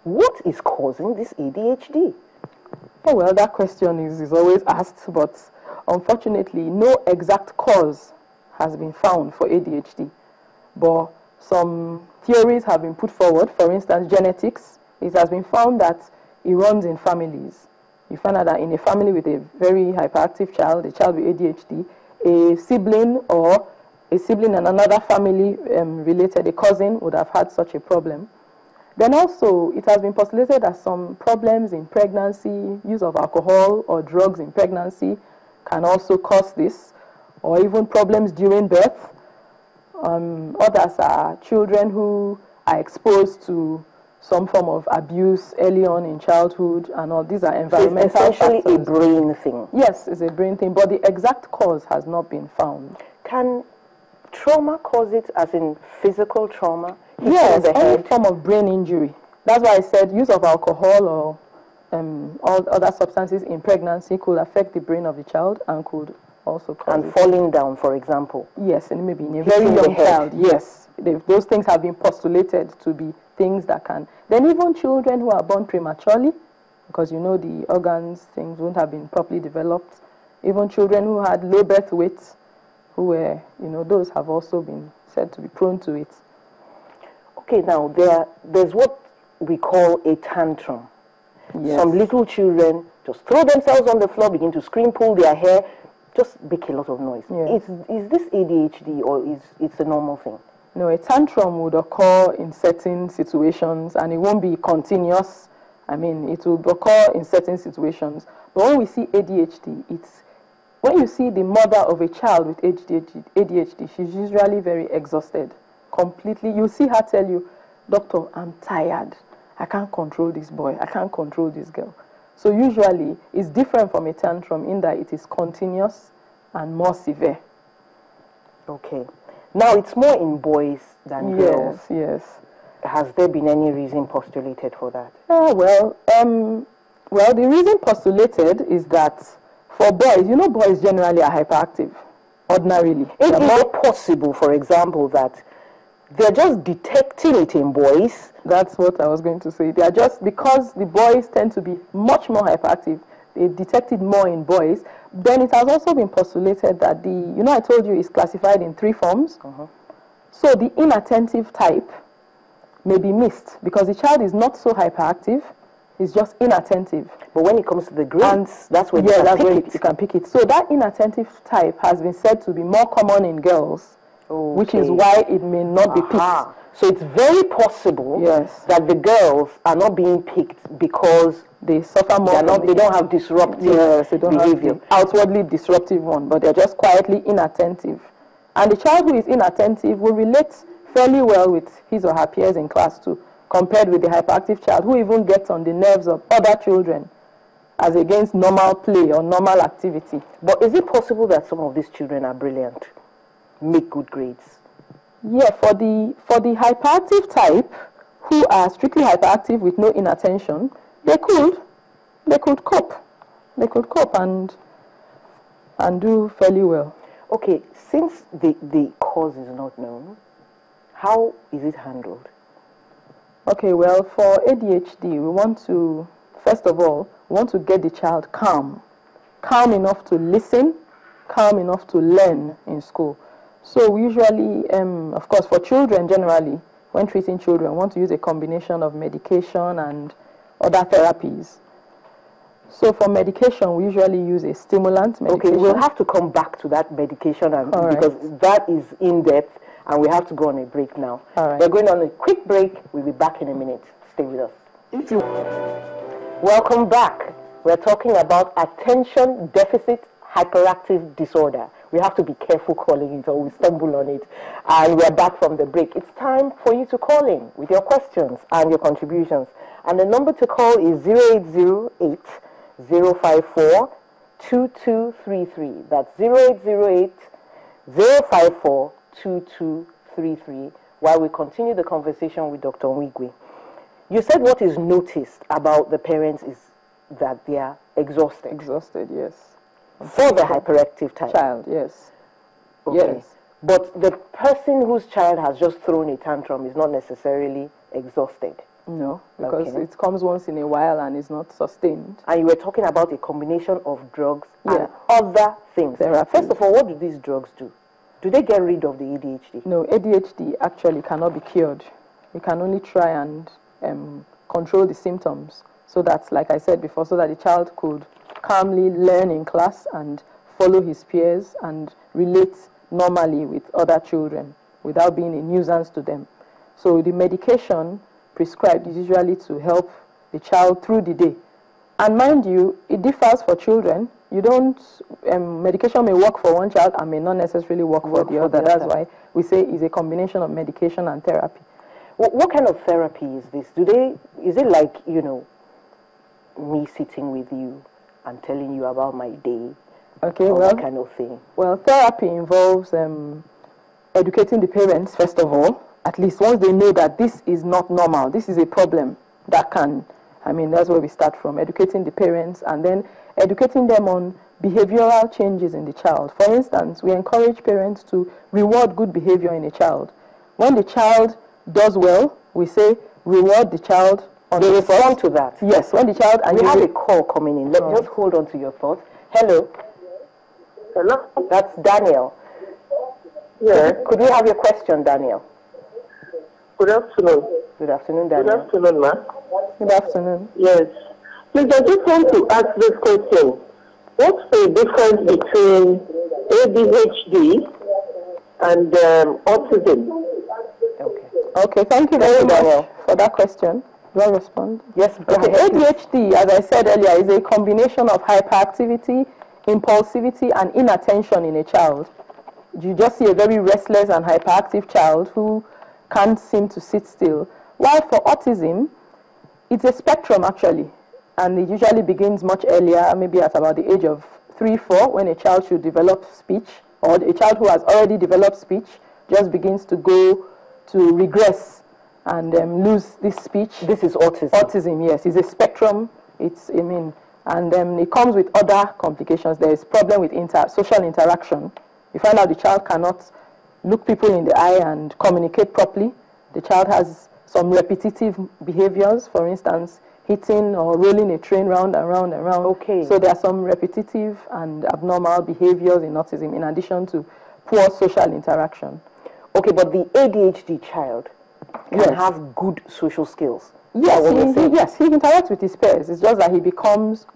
What is causing this ADHD? Oh, well, that question is always asked, but unfortunately, no exact cause has been found for ADHD. But some theories have been put forward. For instance, genetics. It has been found that it runs in families. You find out that in a family with a very hyperactive child, a child with ADHD, a sibling in another family related, a cousin, would have had such a problem. Then also, it has been postulated that some problems in pregnancy, use of alcohol or drugs in pregnancy can also cause this, or even problems during birth. Others are children who are exposed to some form of abuse early on in childhood, and all these are environmental factors. It's essentially factors. A brain thing. Yes, it's a brain thing, but the exact cause has not been found. Can trauma cause it, as in physical trauma? Yes, any form of brain injury. That's why I said use of alcohol or all other substances in pregnancy could affect the brain of the child and could also cause and falling down, for example. Yes, and maybe in a very young child. Yes, those things have been postulated to be things that can. Then even children who are born prematurely, because you know the organs, things won't have been properly developed. Even children who had low birth weights, who were, those have also been said to be prone to it. Okay, now there's what we call a tantrum. Yes. Some little children just throw themselves on the floor, begin to scream, pull their hair, just make a lot of noise. Yes. Is this ADHD or is it's a normal thing? No, a tantrum would occur in certain situations and it won't be continuous. I mean, it will occur in certain situations. But when we see ADHD, when you see the mother of a child with ADHD, she's usually very exhausted, completely. You see her tell you, "Doctor, I'm tired. I can't control this boy. I can't control this girl." So usually, it's different from a tantrum in that it is continuous and more severe. Okay. Now, it's more in boys than girls. Yes. Has there been any reason postulated for that? Well, the reason postulated is that for boys, boys generally are hyperactive, ordinarily. Is it possible, for example, that they're just detecting it in boys? That's what I was going to say. They are just, because the boys tend to be much more hyperactive, they detect it more in boys. Then it has also been postulated that I told you it's classified in 3 forms. So the inattentive type may be missed because the child is not so hyperactive, it's just inattentive. But when it comes to the grades, that's where you can pick it. So that inattentive type has been said to be more common in girls, which is why it may not be picked. So it's very possible that the girls are not being picked because they suffer more. They don't have disruptive behavior. Have the outwardly disruptive one, but they're just quietly inattentive. And the child who is inattentive will relate fairly well with his or her peers in class too, compared with the hyperactive child who even gets on the nerves of other children as against normal play or normal activity. But is it possible that some of these children are brilliant, make good grades? Yeah, for the hyperactive type, who are strictly hyperactive with no inattention, they could cope. They could cope and do fairly well. Okay, since the cause is not known, how is it handled? Okay, well, for ADHD, we want to, first of all, get the child calm enough to listen, calm enough to learn in school. So we usually, of course, for children generally, when treating children, we want to use a combination of medication and other therapies. So for medication, we usually use a stimulant medication. Okay, we'll have to come back to that medication because that is in-depth, and we have to go on a break now. We're going on a quick break. We'll be back in a minute. Stay with us. Welcome back. We're talking about attention deficit hyperactive disorder. We have to be careful calling it or we stumble on it. And we're back from the break. It's time for you to call in with your questions and your contributions. And the number to call is 0808 054 2233. That's 0808 054 2233. While we continue the conversation with Dr. Nwigwe. You said what is noticed about the parents is that they are exhausted. Exhausted, yes. For the hyperactive type. Child, yes. Okay. Yes. But the person whose child has just thrown a tantrum is not necessarily exhausted. No, because Okay. it comes once in a while and is not sustained. And you were talking about a combination of drugs and Yeah. other things. Therapies. First of all, what do these drugs do? Do they get rid of the ADHD? No, ADHD actually cannot be cured. We can only try and control the symptoms so that, like I said before, so that the child could calmly learn in class and follow his peers and relate normally with other children without being a nuisance to them. So the medication prescribed is usually to help the child through the day. And mind you, it differs for children. You don't, medication may work for one child and may not necessarily work for the other. That's why we say it's a combination of medication and therapy. What kind of therapy is this? Is it like, you know, me sitting with you and telling you about my day? Okay, or well, that kind of thing. Well, therapy involves educating the parents, first of all, at least once they know that this is not normal, this is a problem that can, that's where we start from, educating the parents and then educating them on behavioral changes in the child. For instance, we encourage parents to reward good behavior in a child. When the child does well, we say reward the child on They the respond to that. Yes, when the child... And we have a call coming in. Just hold on to your thoughts. Hello. Hello? That's Daniel. Yes. Could we have your question, Daniel? Good afternoon. Good afternoon, Daniel. Good afternoon, ma. Good afternoon. Yes. Please, I just want to ask this question. What's the difference between ADHD and autism? Okay, thank you very much for that question. Do I respond? Yes. Okay, ADHD, as I said earlier, is a combination of hyperactivity, impulsivity, and inattention in a child. You just see a very restless and hyperactive child who can't seem to sit still. While for autism, it's a spectrum actually, and it usually begins much earlier, maybe at about the age of 3, 4, when a child should develop speech, or a child who has already developed speech just begins to go to regress and lose this speech. This is autism. Autism, yes, it's a spectrum. And it comes with other complications. There is problem with social interaction. You find out the child cannot look people in the eye and communicate properly. The child has some repetitive behaviors, for instance, hitting or rolling a train round and round and round. Okay. So there are some repetitive and abnormal behaviors in autism in addition to poor social interaction. Okay, but the ADHD child can have good social skills. Yes, he interacts with his peers. It's just that he becomes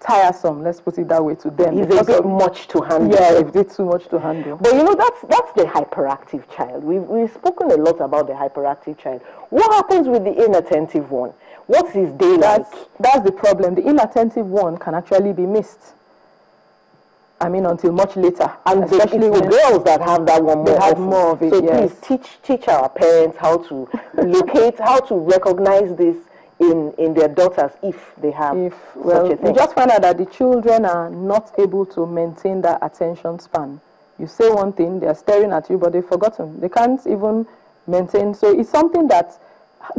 tiresome, let's put it that way, to them. He's a bit much to handle. Yeah, a bit too much to handle. But you know, that's the hyperactive child. We've spoken a lot about the hyperactive child. What happens with the inattentive one? What's his day like? That's the problem. The inattentive one can actually be missed. Until much later. And especially with girls that have that one more often. More of it, so yes. Please teach our parents how to locate, how to recognize this in their daughters if they have such a thing. You just find out that the children are not able to maintain that attention span. You say one thing, they are staring at you, but they've forgotten. They can't even maintain. So it's something that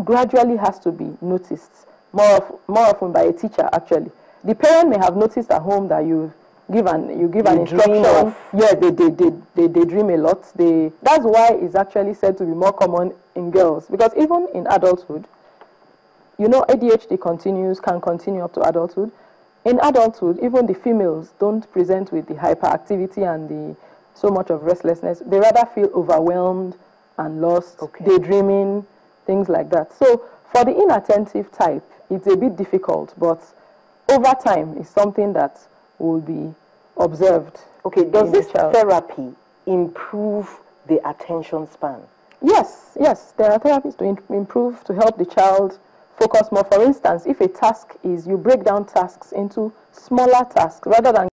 gradually has to be noticed, more often by a teacher, actually. The parent may have noticed at home that you give an instruction. Yes, they dream a lot. That's why it's actually said to be more common in girls, because even in adulthood, ADHD can continue up to adulthood. In adulthood, even the females don't present with the hyperactivity and so much of restlessness. They rather feel overwhelmed and lost, daydreaming, things like that. So for the inattentive type, it's a bit difficult, but over time, it's something that will be observed. Okay, does this therapy improve the attention span? Yes, there are therapies to help the child focus more. For instance, if a task you break down tasks into smaller tasks rather than